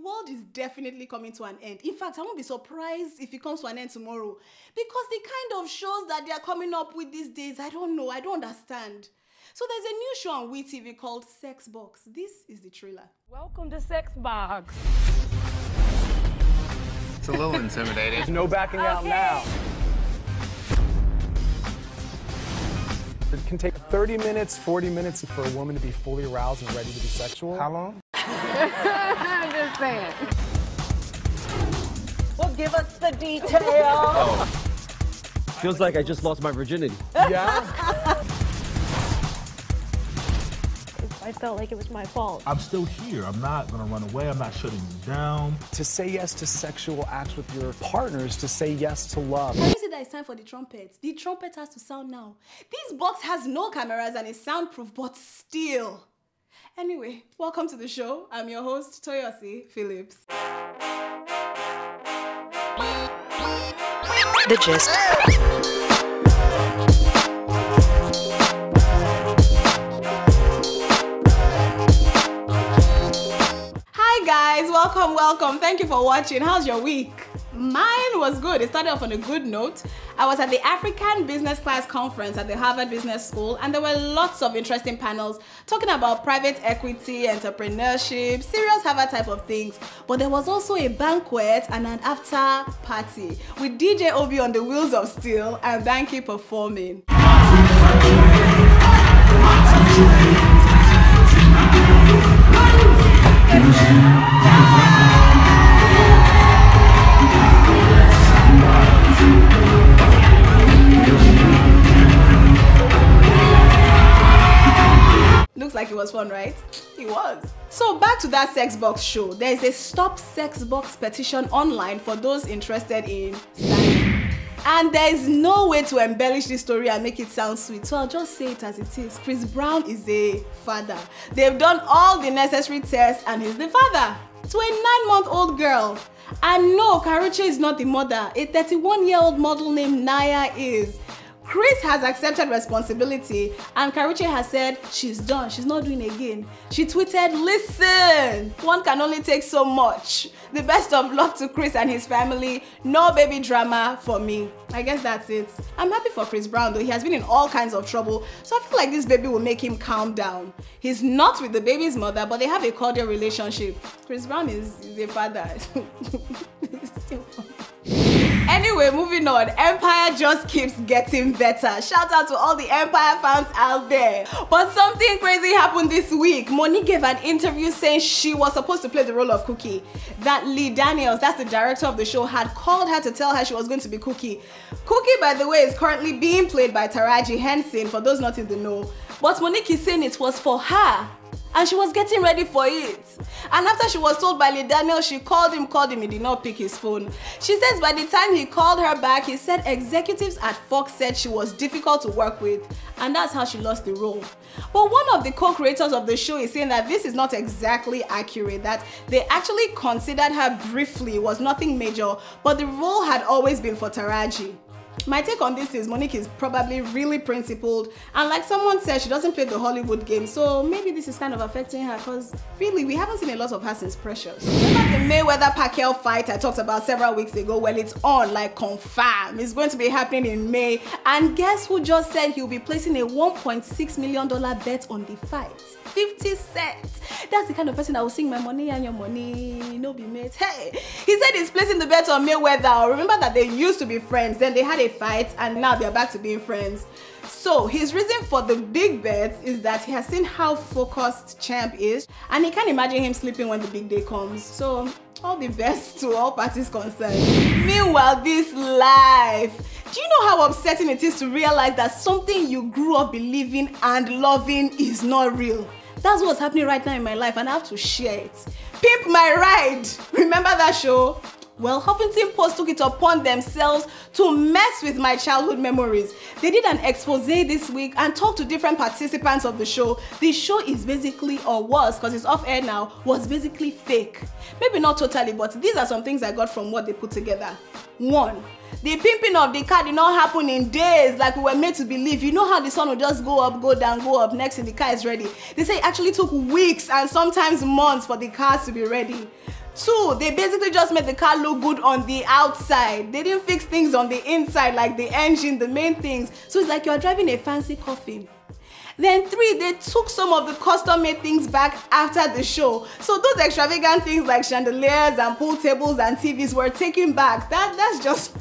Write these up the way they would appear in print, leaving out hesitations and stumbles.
world is definitely coming to an end. In fact, I won't be surprised if it comes to an end tomorrow. Because the kind of shows that they are coming up with these days, I don't know, I don't understand. So there's a new show on WeTV called Sex Box. This is the trailer. Welcome to Sex Box. It's a little intimidating. There's no backing out now. It can take 30 minutes, 40 minutes for a woman to be fully aroused and ready to be sexual. How long? I'm just saying. Well, give us the details. Oh. Feels like I just lost my virginity. Yeah? I felt like it was my fault. I'm still here. I'm not going to run away. I'm not shutting you down. To say yes to sexual acts with your partners, to say yes to love. Can you see that it's time for the trumpet? The trumpet has to sound now. This box has no cameras and is soundproof, but still. Anyway, welcome to the show. I'm your host, Toyosi Phillips. The Gist. Hi guys, welcome. Thank you for watching. How's your week? Mine was good. It started off on a good note. I was at the African Business Class Conference at the Harvard Business School, and there were lots of interesting panels talking about private equity, entrepreneurship, serious Harvard type of things. But there was also a banquet and an after party with DJ Obi on the wheels of steel and Banky performing. Looks like it was fun, right? It was. So back to that Sex Box show. There is a Stop Sex Box petition online for those interested in signing. And there is no way to embellish this story and make it sound sweet. So I'll just say it as it is. Chris Brown is a father. They've done all the necessary tests and he's the father to a 9-month-old girl. And no, Karrueche is not the mother. A 31-year-old model named Naya is. Chris has accepted responsibility and Karrueche has said she's done, she's not doing it again. She tweeted, "Listen, one can only take so much. The best of luck to Chris and his family. No baby drama for me." I guess that's it. I'm happy for Chris Brown though. He has been in all kinds of trouble. So I feel like this baby will make him calm down. He's not with the baby's mother, but they have a cordial relationship. Chris Brown is a father. It's still funny. Anyway, moving on. Empire just keeps getting better. Shout out to all the Empire fans out there. But something crazy happened this week. Monique gave an interview saying she was supposed to play the role of Cookie. That Lee Daniels, that's the director of the show, had called her to tell her she was going to be Cookie. Cookie, by the way, is currently being played by Taraji Henson, for those not in the know. But Monique is saying it was for her. And she was getting ready for it. And after she was told by Lee Daniels, she called him, he did not pick his phone. She says by the time he called her back, he said executives at Fox said she was difficult to work with, and that's how she lost the role. But one of the co-creators of the show is saying that this is not exactly accurate, that they actually considered her briefly, it was nothing major, but the role had always been for Taraji. My take on this is Monique is probably really principled, and like someone said, she doesn't play the Hollywood game, so maybe this is kind of affecting her because really we haven't seen a lot of her since Precious. Remember the Mayweather-Pacquiao fight I talked about several weeks ago? Well, it's on, like confirmed. It's going to be happening in May, and guess who just said he'll be placing a $1.6 million bet on the fight? 50 cents. That's the kind of person that will sing my money and your money, no be mate. Hey, he said he's placing the bet on Mayweather. Remember that they used to be friends, then they had a fight, and now they're back to being friends. So his reason for the big bet is that he has seen how focused Champ is, and he can't imagine him sleeping when the big day comes. So all the best to all parties concerned. Meanwhile, this life. Do you know how upsetting it is to realize that something you grew up believing and loving is not real? That's what's happening right now in my life, and I have to share it. Pimp My Ride. Remember that show? Well, Huffington Post took it upon themselves to mess with my childhood memories. They did an expose this week and talked to different participants of the show. The show is basically, or was, because it's off air now, was basically fake. Maybe not totally, but these are some things I got from what they put together. 1. The pimping of the car did not happen in days like we were made to believe. You know how the sun will just go up, go down, go up, next thing the car is ready. They say it actually took weeks and sometimes months for the cars to be ready. 2, they basically just made the car look good on the outside. They didn't fix things on the inside, like the engine, the main things. So it's like you're driving a fancy coffin. Then 3, they took some of the custom-made things back after the show. So those extravagant things like chandeliers and pool tables and TVs were taken back. That's just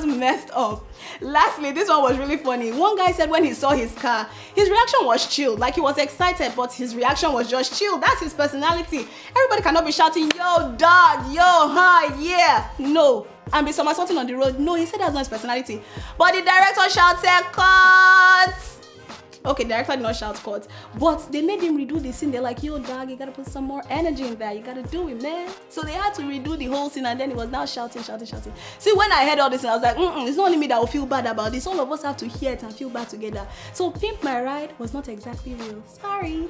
messed up. Lastly, this one was really funny. One guy said when he saw his car, his reaction was chill. Like he was excited, but his reaction was just chill. That's his personality. Everybody cannot be shouting, yo, dog, yo, huh, yeah. No. And be somersaulting on the road. No, he said that's not his personality. But the director shouted, cut. Okay, director did not shout cut, but they made him redo the scene. They're like, yo, dog, you gotta put some more energy in there. You gotta do it, man. So they had to redo the whole scene, and then he was now shouting. See, when I heard all this, I was like, it's not only me that will feel bad about this. All of us have to hear it and feel bad together. So Pimp My Ride was not exactly real. Sorry.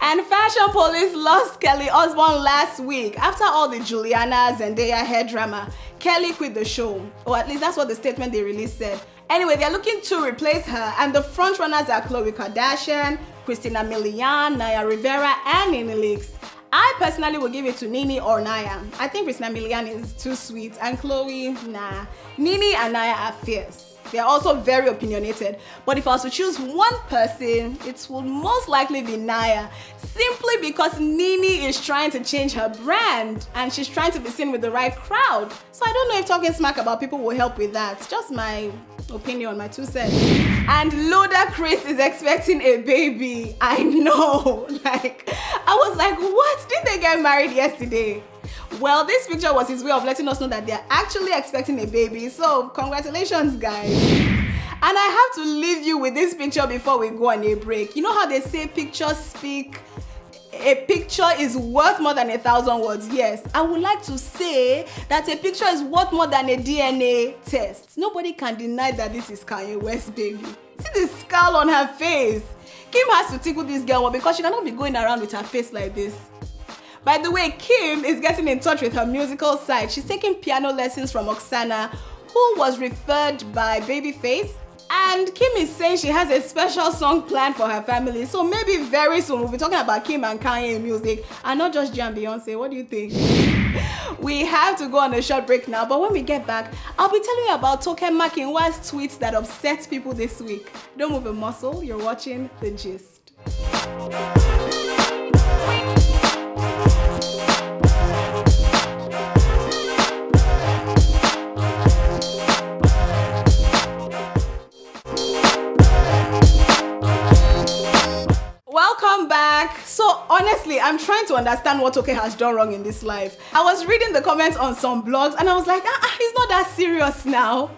And Fashion Police lost Kelly Osbourne last week. After all the Juliana Zendaya hair drama, Kelly quit the show. Or at least that's what the statement they released said. Anyway, they're looking to replace her, and the frontrunners are Khloe Kardashian, Christina Milian, Naya Rivera, and Nene Leakes. I personally would give it to Nene or Naya. I think Christina Milian is too sweet, and Khloe, nah. Nene and Naya are fierce. They are also very opinionated. But if I was to choose one person, it would most likely be Naya. Simply because Nene is trying to change her brand and she's trying to be seen with the right crowd. So I don't know if talking smack about people will help with that. Just my opinion, my 2 cents. And Ludacris is expecting a baby. I know. I was like, what? Did they get married yesterday? Well, this picture was his way of letting us know that they're actually expecting a baby. So, congratulations, guys. And I have to leave you with this picture before we go on a break. You know how they say pictures speak? A picture is worth more than 1,000 words. Yes, I would like to say that a picture is worth more than a DNA test. Nobody can deny that this is Kanye West's baby. See the scowl on her face. Kim has to tickle this girl because she cannot be going around with her face like this. By the way, Kim is getting in touch with her musical side. She's taking piano lessons from Oksana, who was referred by Babyface. And Kim is saying she has a special song planned for her family. So maybe very soon we'll be talking about Kim and Kanye in music and not just Jay and Beyonce. What do you think? We have to go on a short break now, but when we get back, I'll be telling you about Toke Makinwa's tweets that upset people this week. Don't move a muscle. You're watching The Gist. Welcome back. So honestly, I'm trying to understand what Toke has done wrong in this life. I was reading the comments on some blogs and I was like, he's not that serious now.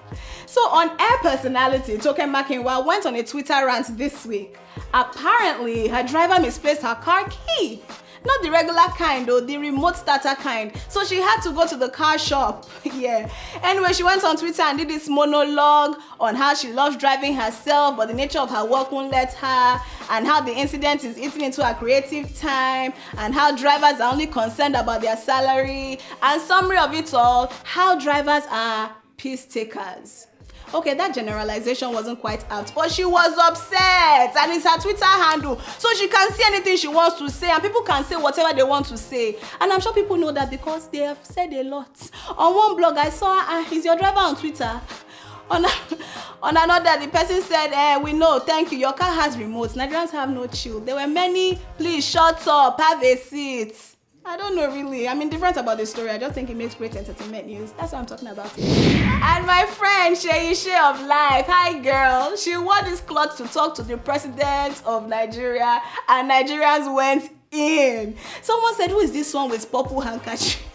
So on Air Personality, Toke Makinwa went on a Twitter rant this week. Apparently, her driver misplaced her car key. Not the regular kind though, the remote starter kind. So she had to go to the car shop. Yeah. Anyway, she went on Twitter and did this monologue on how she loves driving herself, but the nature of her work won't let her, and how the incident is eating into her creative time, and how drivers are only concerned about their salary, and summary of it all, how drivers are piss takers. Okay, that generalization wasn't quite apt, but she was upset, and it's her Twitter handle, so she can say anything she wants to say, and people can say whatever they want to say. And I'm sure people know that because they have said a lot. On one blog, I saw, is your driver on Twitter? On another, the person said, we know, thank you, your car has remotes. Nigerians have no chill. There were many, please shut up, have a seat. I don't know really. I'm indifferent about the story. I just think it makes great entertainment news. That's what I'm talking about. And my friend Sheyi Shea of Life, hi girl. She wore this cloth to talk to the president of Nigeria, and Nigerians went in. Someone said, who is this one with purple handkerchief?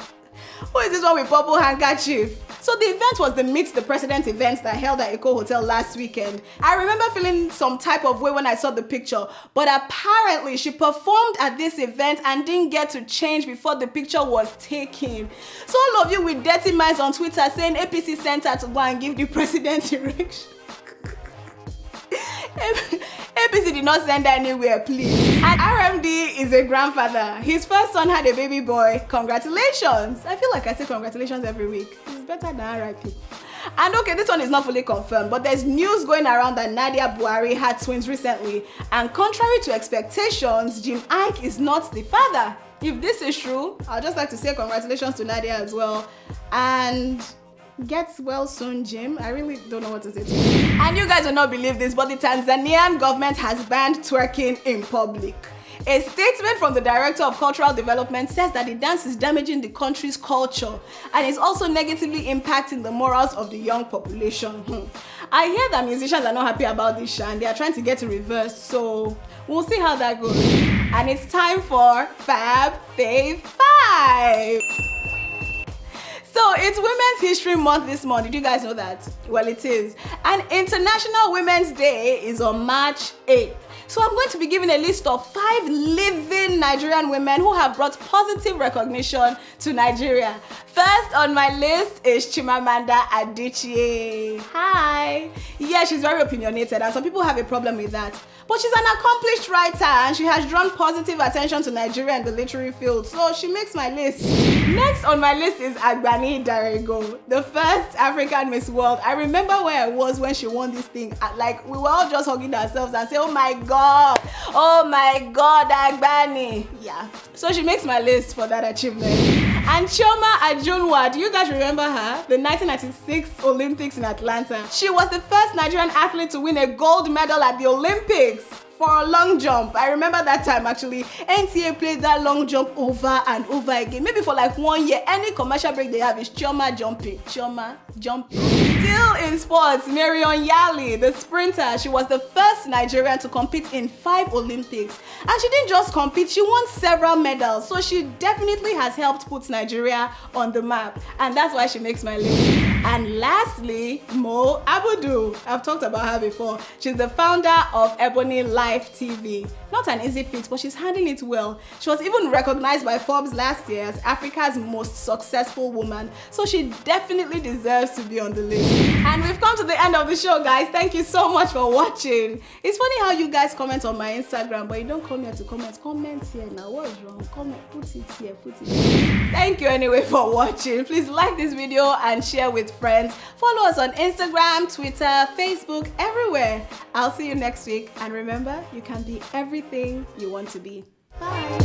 Who is this one with purple handkerchief? So the event was the Meet the President event that held at Eko Hotel last weekend. I remember feeling some type of way when I saw the picture, but apparently she performed at this event and didn't get to change before the picture was taken. So all of you with dirty minds on Twitter saying APC sent her to go and give the president erection. APC did not send her anywhere, please. And RMD is a grandfather. His first son had a baby boy. Congratulations. I feel like I say congratulations every week. It's better than RIP. And okay, this one is not fully confirmed, but there's news going around that Nadia Buhari had twins recently. And contrary to expectations, Jim Iyke is not the father. if this is true, I'd just like to say congratulations to Nadia as well. And get well soon, Jim. I really don't know what to say to you. And you guys will not believe this, but the Tanzanian government has banned twerking in public. A statement from the Director of Cultural Development says that the dance is damaging the country's culture and is also negatively impacting the morals of the young population. I hear that musicians are not happy about this and they are trying to get it reversed, so we'll see how that goes. And it's time for Fab Fave 5. So it's Women's History Month this month. Did you guys know that? Well, it is. And International Women's Day is on March 8th. So I'm going to be giving a list of 5 living Nigerian women who have brought positive recognition to Nigeria. First on my list is Chimamanda Adichie. Hi. Yeah, she's very opinionated and some people have a problem with that. But she's an accomplished writer and she has drawn positive attention to Nigeria in the literary field, so she makes my list. Next on my list is Agbani Darego, the first African Miss World. I remember where I was when she won this thing. Like, we were all just hugging ourselves and saying, oh my God, Agbani. Yeah, so she makes my list for that achievement. And Chioma Ajunwa, do you guys remember her? The 1996 Olympics in Atlanta. She was the first Nigerian athlete to win a gold medal at the Olympics for a long jump. I remember that time actually. NTA played that long jump over and over again. Maybe for like 1 year. Any commercial break they have is Chioma jumping. Chioma jumping. Still in sports, Marion Yali, the sprinter. She was the first Nigerian to compete in 5 Olympics. And she didn't just compete, she won several medals. So she definitely has helped put Nigeria on the map. And that's why she makes my list. And lastly, Mo Abudu. I've talked about her before. She's the founder of Ebony Life TV. Not an easy feat, but she's handling it well. She was even recognized by Forbes last year as Africa's most successful woman. So she definitely deserves to be on the list. And we've come to the end of the show, guys. Thank you so much for watching. It's funny how you guys comment on my Instagram, but you don't come here to comment. Comment here now. What's wrong? Comment. Put it here. Put it here. Thank you anyway for watching. Please like this video and share with friends. Follow us on Instagram, Twitter, Facebook, everywhere. I'll see you next week. And remember, you can be everything you want to be. Bye.